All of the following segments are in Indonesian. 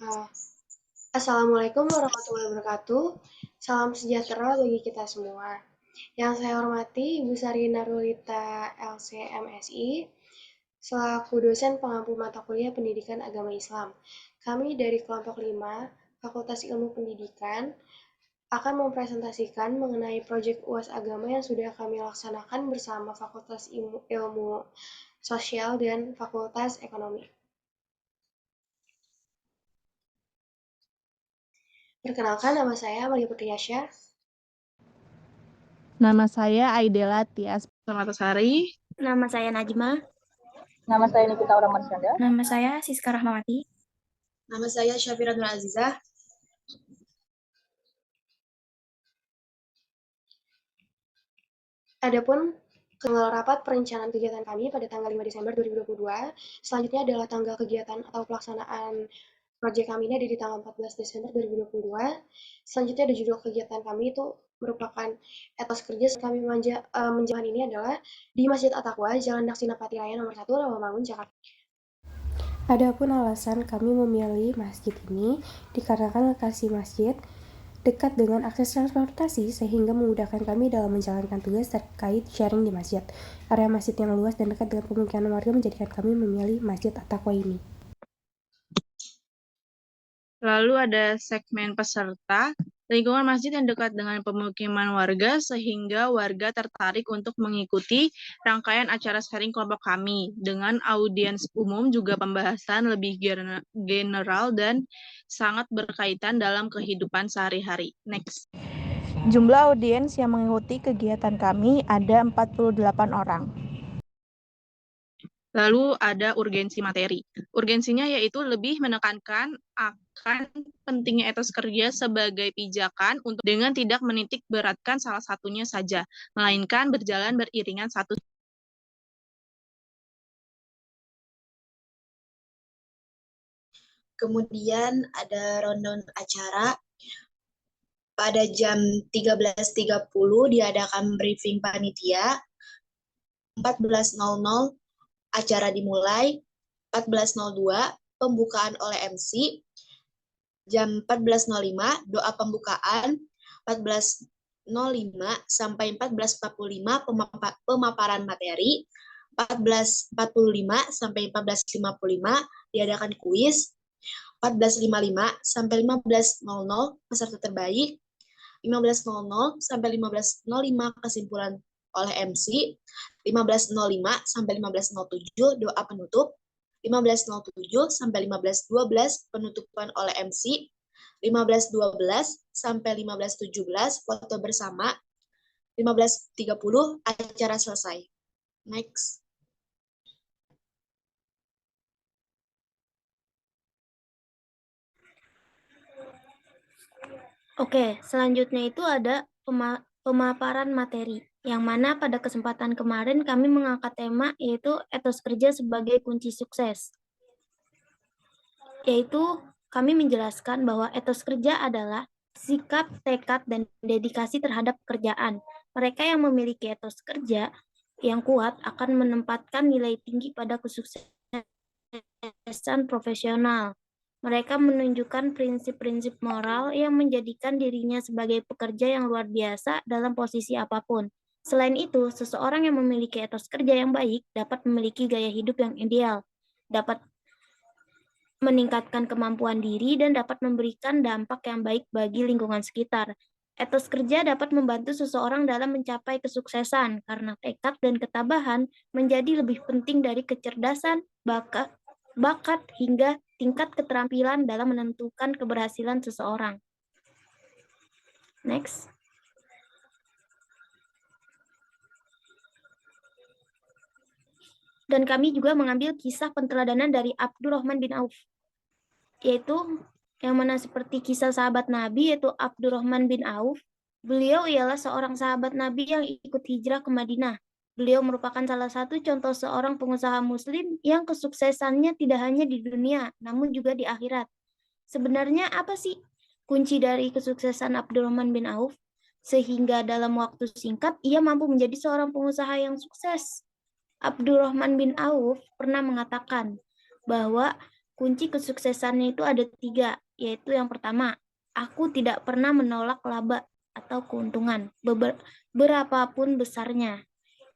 Uh, Assalamualaikum warahmatullahi wabarakatuh. Salam sejahtera bagi kita semua. Yang saya hormati Ibu Sarina Rulita LCMSI, selaku dosen pengampu mata kuliah Pendidikan Agama Islam. Kami dari kelompok 5, Fakultas Ilmu Pendidikan, akan mempresentasikan mengenai proyek UAS Agama yang sudah kami laksanakan bersama Fakultas Ilmu Sosial dan Fakultas Ekonomi. Perkenalkan, nama saya Maria Putriasya. Nama saya Aidela Tias Sari. Nama saya Najma. Nama saya Nikita Uramansyanda. Nama saya Siska Rahmawati. Nama saya Syafira Nur Azizah. Adapun tanggal rapat perencanaan kegiatan kami pada tanggal 5 Desember 2022, selanjutnya adalah tanggal kegiatan atau pelaksanaan proyek kami ini ada di tanggal 14 Desember 2022. Selanjutnya ada judul kegiatan kami itu merupakan etos kerja kami menjalankan ini adalah di Masjid At-Taqwa, Jalan Daksinapati Raya nomor 1, Rawamangun, Jakarta. Adapun alasan kami memilih masjid ini dikarenakan lokasi masjid dekat dengan akses transportasi sehingga memudahkan kami dalam menjalankan tugas terkait sharing di masjid. Area masjid yang luas dan dekat dengan pemukiman warga menjadikan kami memilih Masjid At-Taqwa ini. Lalu ada segmen peserta, lingkungan masjid yang dekat dengan pemukiman warga sehingga warga tertarik untuk mengikuti rangkaian acara sharing kelompok kami. Dengan audiens umum juga pembahasan lebih general dan sangat berkaitan dalam kehidupan sehari-hari. Next. Jumlah audiens yang mengikuti kegiatan kami ada 48 orang. Lalu ada urgensi materi. Urgensinya yaitu lebih menekankan akan pentingnya etos kerja sebagai pijakan untuk dengan tidak menitik beratkan salah satunya saja, melainkan berjalan beriringan satu. Kemudian ada rundown acara. Pada jam 13.30 diadakan briefing panitia. 14.00 acara dimulai. 14.02 pembukaan oleh MC. Jam 14.05 doa pembukaan. 14.05 sampai 14.45 pemaparan materi. 14.45 sampai 14.55 diadakan kuis. 14.55 sampai 15.00 peserta terbaik. 15.00 sampai 15.05 kesimpulan oleh MC. 15.05 sampai 15.07 doa penutup. 15.07 sampai 15.12 penutupan oleh MC. 15.12 sampai 15.17 foto bersama. 15.30 acara selesai. Next. Oke, selanjutnya itu ada pemaparan materi, yang mana pada kesempatan kemarin kami mengangkat tema yaitu etos kerja sebagai kunci sukses. Yaitu kami menjelaskan bahwa etos kerja adalah sikap, tekad, dan dedikasi terhadap pekerjaan. Mereka yang memiliki etos kerja yang kuat akan menempatkan nilai tinggi pada kesuksesan profesional. Mereka menunjukkan prinsip-prinsip moral yang menjadikan dirinya sebagai pekerja yang luar biasa dalam posisi apapun. Selain itu, seseorang yang memiliki etos kerja yang baik dapat memiliki gaya hidup yang ideal, dapat meningkatkan kemampuan diri, dan dapat memberikan dampak yang baik bagi lingkungan sekitar. Etos kerja dapat membantu seseorang dalam mencapai kesuksesan karena tekad dan ketabahan menjadi lebih penting dari kecerdasan, bakat hingga tingkat keterampilan dalam menentukan keberhasilan seseorang. Next. Dan kami juga mengambil kisah penteladanan dari Abdurrahman bin Auf, yaitu yang mana seperti kisah sahabat Nabi, yaitu Abdurrahman bin Auf. Beliau ialah seorang sahabat Nabi yang ikut hijrah ke Madinah. Beliau merupakan salah satu contoh seorang pengusaha muslim yang kesuksesannya tidak hanya di dunia, namun juga di akhirat. Sebenarnya apa sih kunci dari kesuksesan Abdurrahman bin Auf? Sehingga dalam waktu singkat, ia mampu menjadi seorang pengusaha yang sukses. Abdurrahman bin Auf pernah mengatakan bahwa Kunci kesuksesannya itu ada 3, yaitu yang pertama, aku tidak pernah menolak laba atau keuntungan, berapapun besarnya.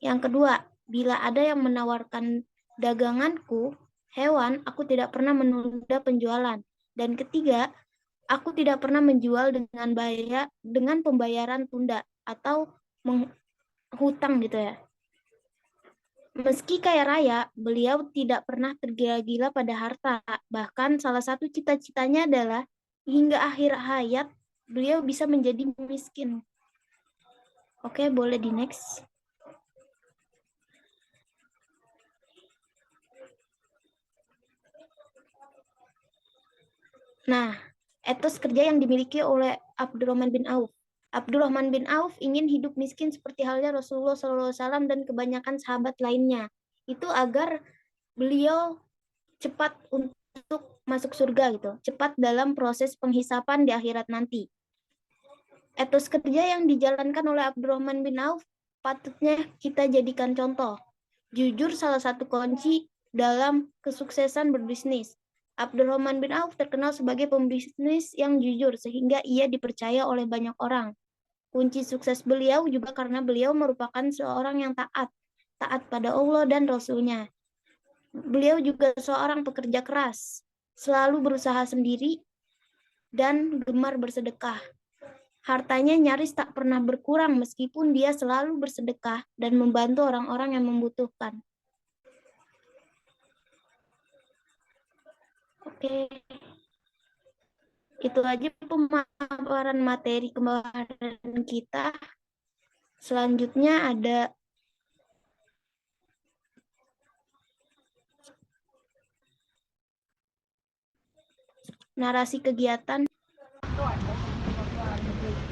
Yang kedua, bila ada yang menawarkan daganganku, hewan, aku tidak pernah menunda penjualan. Dan ketiga, aku tidak pernah menjual dengan pembayaran tunda atau hutang gitu ya. Meski kaya raya, beliau tidak pernah tergila-gila pada harta. Bahkan salah satu cita-citanya adalah hingga akhir hayat beliau bisa menjadi miskin. Oke, boleh di next. Nah, etos kerja yang dimiliki oleh Abdurrahman bin Auf. Abdurrahman bin Auf ingin hidup miskin seperti halnya Rasulullah SAW dan kebanyakan sahabat lainnya. Itu agar beliau cepat untuk masuk surga gitu, cepat dalam proses penghisapan di akhirat nanti. Etos kerja yang dijalankan oleh Abdurrahman bin Auf patutnya kita jadikan contoh. Jujur salah satu kunci dalam kesuksesan berbisnis. Abdurrahman bin Auf terkenal sebagai pembisnis yang jujur sehingga ia dipercaya oleh banyak orang. Kunci sukses beliau juga karena beliau merupakan seorang yang taat pada Allah dan Rasul-Nya. Beliau juga seorang pekerja keras, selalu berusaha sendiri dan gemar bersedekah. Hartanya nyaris tak pernah berkurang meskipun dia selalu bersedekah dan membantu orang-orang yang membutuhkan. Oke. Itu aja pemaparan materi kemarin kita. Selanjutnya ada narasi kegiatan.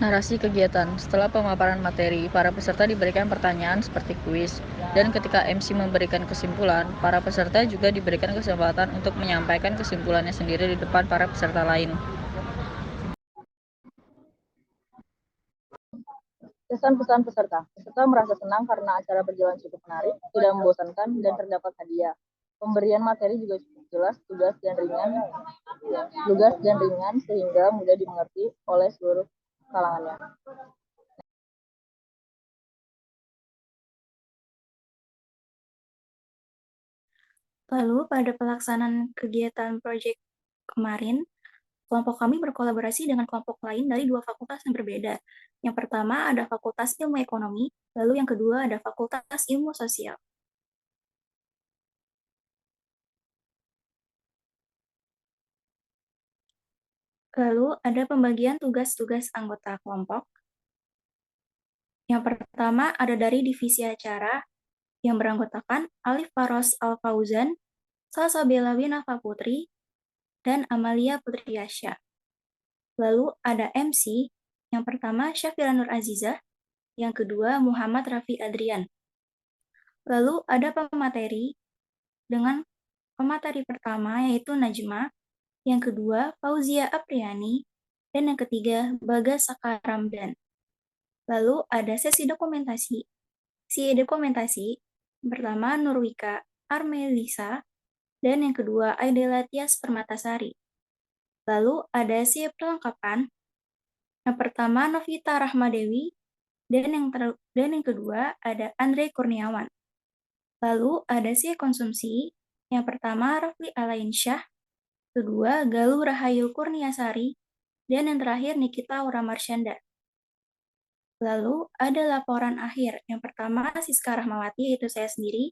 Narasi kegiatan. Setelah pemaparan materi, para peserta diberikan pertanyaan seperti kuis. Dan ketika MC memberikan kesimpulan, para peserta juga diberikan kesempatan untuk menyampaikan kesimpulannya sendiri di depan para peserta lain. Kesan-pesan peserta. Peserta merasa senang karena acara berjalan cukup menarik, tidak membosankan, dan terdapat hadiah. Pemberian materi juga cukup jelas, tugas dan ringan sehingga mudah dimengerti oleh seluruh kalangannya. Lalu pada pelaksanaan kegiatan proyek kemarin, kelompok kami berkolaborasi dengan kelompok lain dari 2 fakultas yang berbeda. Yang pertama ada Fakultas Ilmu Ekonomi, lalu yang kedua ada Fakultas Ilmu Sosial. Lalu ada pembagian tugas-tugas anggota kelompok. Yang pertama ada dari divisi acara yang beranggotakan Alif Faros Al-Fauzan, Salsabila Winafa Putri, dan Amalia Putriasya. Lalu ada MC, yang pertama Syafira Nur Azizah, yang kedua Muhammad Rafi Adrian. Lalu ada pemateri dengan pemateri pertama yaitu Najma, yang kedua Fauzia Apriani, dan yang ketiga Bagas Sakaramdan. Lalu ada sesi dokumentasi. Pertama Nurwika Armelisa, dan yang kedua Aidela Tias Permatasari. Lalu ada sesi perlengkapan. Yang pertama Novita Rahmadewi, dan yang kedua ada Andre Kurniawan. Lalu ada sesi konsumsi. Yang pertama Rafli Alainsyah, kedua Galuh Rahayu Kurniasari, dan yang terakhir Nikita Aura Marsyanda. Lalu ada laporan akhir. Yang pertama Siska Rahmawati, yaitu saya sendiri.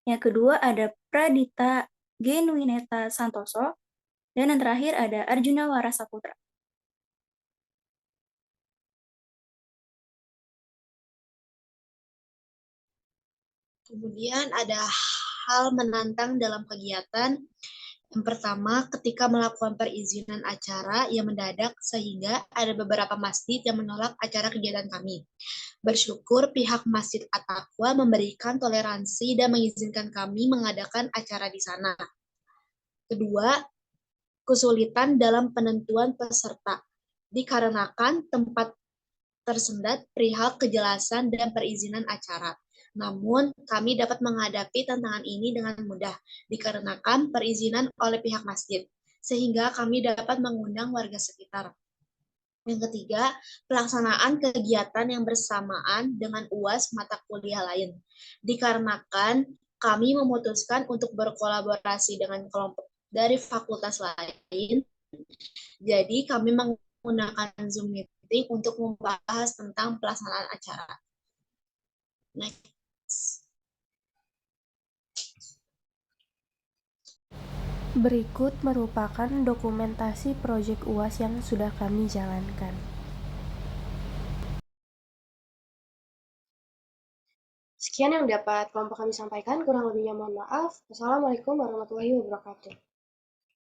Yang kedua ada Pradita Genuineta Santoso, dan yang terakhir ada Arjuna Warasaputra. Kemudian ada hal menantang dalam kegiatan. Yang pertama, ketika melakukan perizinan acara yang mendadak sehingga ada beberapa masjid yang menolak acara kegiatan kami. Bersyukur pihak Masjid At-Taqwa memberikan toleransi dan mengizinkan kami mengadakan acara di sana. Kedua, kesulitan dalam penentuan peserta, dikarenakan tempat tersendat perihal kejelasan dan perizinan acara. Namun, kami dapat menghadapi tantangan ini dengan mudah dikarenakan perizinan oleh pihak masjid, sehingga kami dapat mengundang warga sekitar. Yang ketiga, pelaksanaan kegiatan yang bersamaan dengan UAS mata kuliah lain. Dikarenakan kami memutuskan untuk berkolaborasi dengan kelompok dari fakultas lain, jadi kami menggunakan Zoom meeting untuk membahas tentang pelaksanaan acara. Next. Berikut merupakan dokumentasi proyek UAS yang sudah kami jalankan. Sekian yang dapat kelompok kami sampaikan, kurang lebihnya mohon maaf. Wassalamualaikum warahmatullahi wabarakatuh.